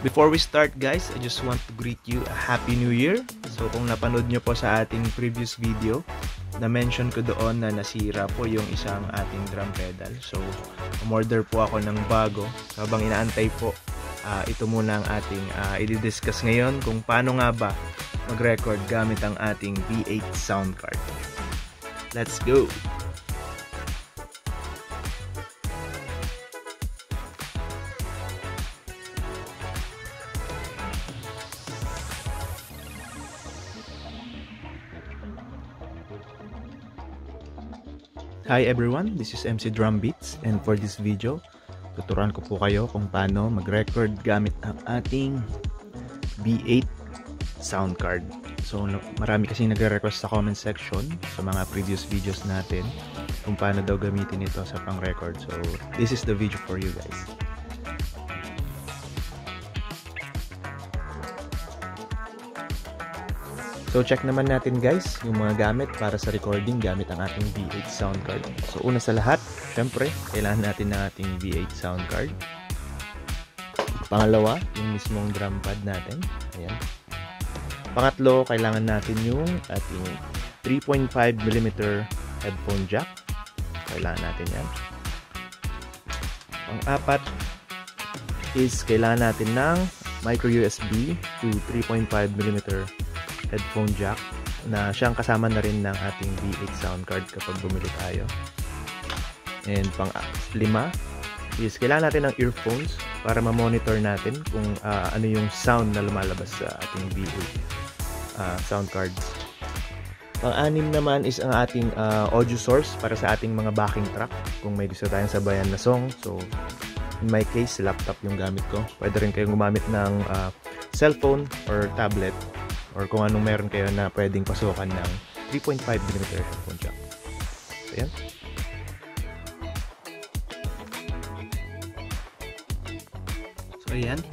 Before we start guys, I just want to greet you a Happy New Year. So kung napanood nyo po sa ating previous video, na-mention ko doon na nasira po yung isang ating drum pedal. So umorder po ako ng bago. So, habang inaantay po, ito muna ang ating i-discuss ngayon kung paano nga ba mag-record gamit ang ating V8 sound card. Let's go! Hi everyone, this is MC Drum Beats, and for this video, tuturuan ko po kayo kung paano mag-record gamit ang ating V8 sound card. So marami kasi nagre-request sa comment section sa mga previous videos natin kung paano daw gamitin ito sa pang-record. So this is the video for you guys. So check naman natin guys yung mga gamit para sa recording gamit ang ating V8 sound card. So una sa lahat, syempre, kailangan natin ng ating V8 sound card. Pangalawa, yung mismong drum pad natin. Ayan. Pangatlo, kailangan natin yung ating 3.5mm headphone jack. Kailangan natin yan. Pang-apat is kailangan natin ng micro USB to 3.5mm headphone jack na siyang kasama na rin ng ating V8 sound card kapag bumili tayo. And pang-lima is kailangan natin ng earphones para ma-monitor natin kung ano yung sound na lumalabas sa ating V8 sound cards. Pang-anim naman is ang ating audio source para sa ating mga backing track kung may gusto tayong sabayan na song. So in my case, laptop yung gamit ko. Pwede rin kayong gumamit ng cellphone or tablet or kung anong meron kayo na pwedeng pasukan ng 3.5mm headphone jack. So yan. So ayan.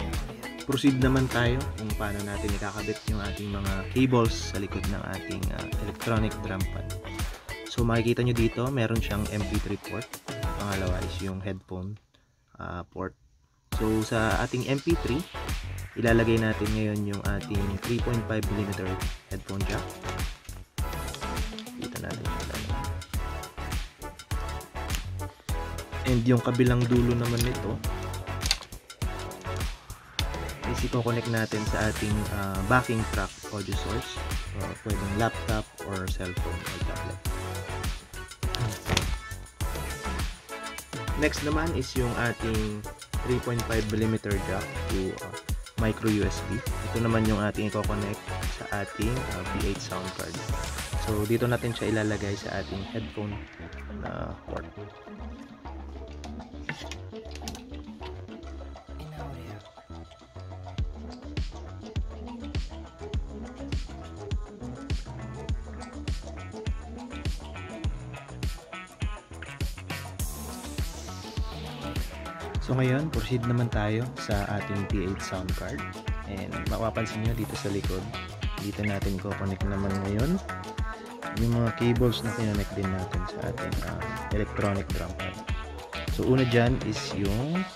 Proceed naman tayo kung paano natin ikakabit yung ating mga cables sa likod ng ating electronic drum pad. So makikita nyo dito, meron siyang MP3 port. Pangalawa is yung headphone port. So sa ating MP3, ilalagay natin ngayon yung ating 3.5mm headphone jack. Kita natin siya. And yung kabilang dulo naman nito is i-connect natin sa ating backing track audio source. So, pwedeng laptop or cellphone or tablet. Next naman is yung ating 3.5mm jack to micro USB. Ito naman yung ating i-connect sa ating V8 sound card. So dito natin siya ilalagay sa ating headphone port. So ngayon, proceed naman tayo sa ating V8 sound card. And mapapansin nyo dito sa likod, dito natin i-connect naman ngayon yung mga cables na kinonect din natin sa ating electronic drum pad. So una dyan is yung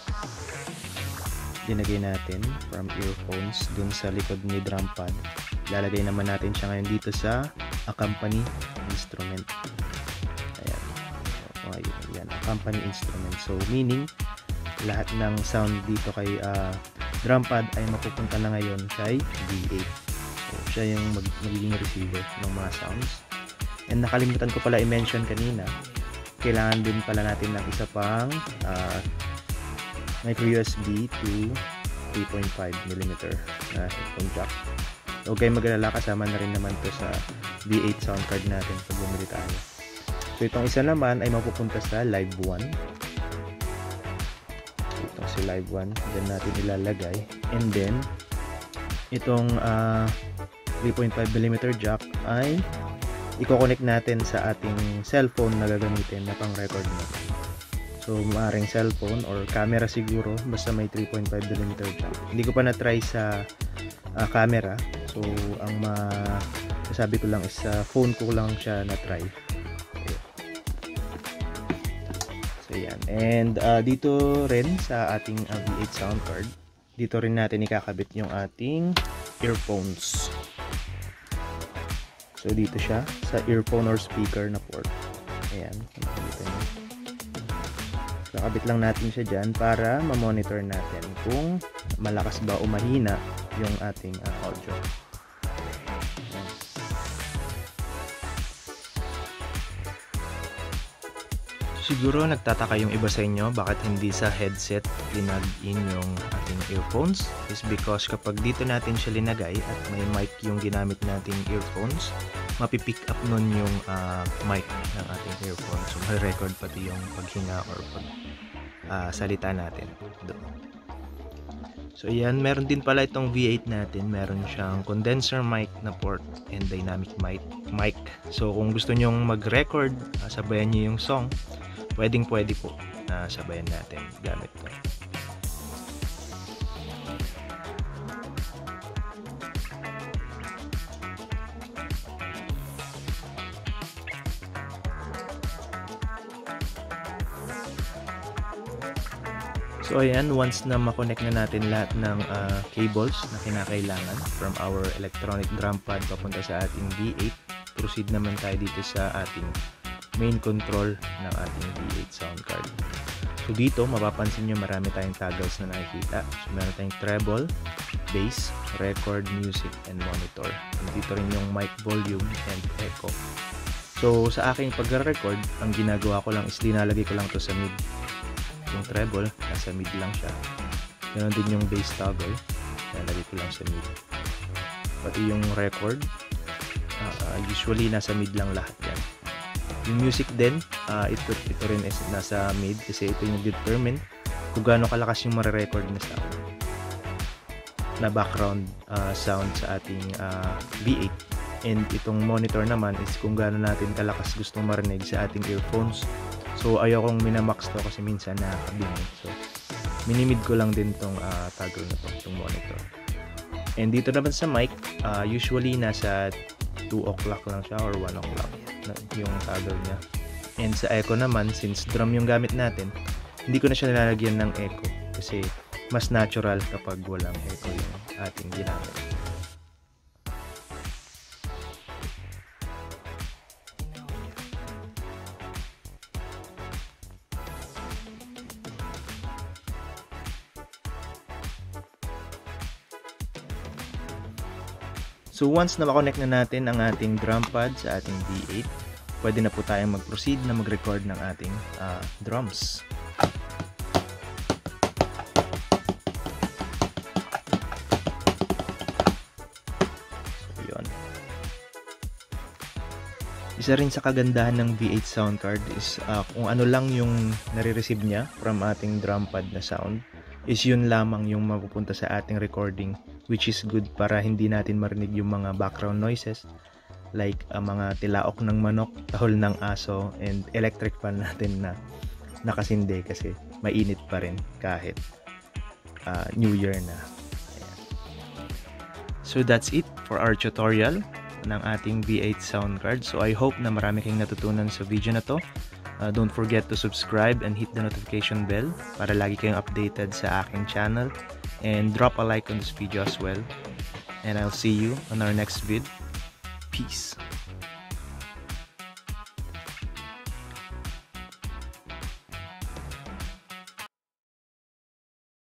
dinagay natin from earphones dun sa likod ni drum pad. Lalagay naman natin siya ngayon dito sa accompany instrument. Ayan. So, ayan, accompany instrument. So meaning, lahat ng sound dito kay drum pad ay mapupunta na ngayon kay V8. So, siya yung magiging receiver ng mga sounds. And nakalimutan ko pala i-mention kanina, kailangan din pala natin ng isa pang micro USB to 3.5mm na headphone jack. So, huwag kayong mag-alala, kasama na rin naman to sa V8 sound card natin pag bumili tayo. So, itong isa naman ay mapupunta sa Live 1. Itong si Live 1, then natin ilalagay. And then itong 3.5mm jack ay i-connect natin sa ating cellphone na gagamitin na pang record natin. So maaaring cellphone or camera siguro, basta may 3.5mm jack. Hindi ko pa na-try sa camera, so ang masasabi ko lang is sa phone ko lang siya na-try. So yan. And dito rin sa ating V8 sound card dito rin natin ikakabit yung ating earphones. So dito siya sa earphone or speaker na port. Ayan, kakabit lang natin siya dyan para ma-monitor natin kung malakas ba o mahina yung ating audio. Siguro nagtataka yung iba sa inyo bakit hindi sa headset linag-in yung ating earphones. Is because kapag dito natin siya linagay at may mic yung ginamit nating earphones, mapipick up nun yung mic ng ating earphones. So ma-record pati yung paghinga or salita natin doon. So ayan, meron din pala itong V8 natin. Meron siyang condenser mic na port and dynamic mic. So kung gusto nyong mag-record, sabayan nyo yung song, pwede po na sabayan natin gamit ko. So ayan, once na makonect na natin lahat ng cables na kinakailangan from our electronic drum pad papunta sa ating V8, proceed naman tayo dito sa ating main control ng ating V8 sound card. So dito, mapapansin nyo marami tayong toggles na nakikita. So meron tayong treble, bass, record, music, and monitor. And dito rin yung mic volume and echo. So sa aking pagre-record, ang ginagawa ko lang is dinalagay ko lang to sa mid. Yung treble, nasa mid lang siya. Ganon din yung bass toggle, dinalagay ko lang sa mid. Pati yung record, usually nasa mid lang lahat yan. Yung music din, ito rin is nasa mid kasi ito yung determine kung gaano kalakas yung mare-record na sound na background sound sa ating V8. And itong monitor naman is kung gaano natin kalakas gustong marinig sa ating earphones. So ayokong minamax to kasi minsan nakakabingay. So minimid ko lang din tong toggle na to, itong monitor. And dito naman sa mic, usually nasa 2 o'clock lang siya or 1 o'clock yung toggle niya. And sa echo naman, since drum yung gamit natin, hindi ko na siya nilalagyan ng echo kasi mas natural kapag walang echo yung ating ginamit. So once na makonect na natin ang ating drum pad sa ating V8, pwede na po tayong mag-proceed na mag-record ng ating drums. So yun. Isa rin sa kagandahan ng V8 sound card is kung ano lang yung nare-receive niya from ating drum pad na sound, is yun lamang yung mapupunta sa ating recording, which is good para hindi natin marinig yung mga background noises like mga tilaok ng manok, tahol ng aso, and electric fan natin na nakasindi kasi mainit pa rin kahit New Year na. Ayan. So that's it for our tutorial ng ating V8 sound card. So I hope na marami kayong natutunan sa video na to. Don't forget to subscribe and hit the notification bell para lagi kayong updated sa aking channel. And drop a like on this video as well. And I'll see you on our next vid. Peace.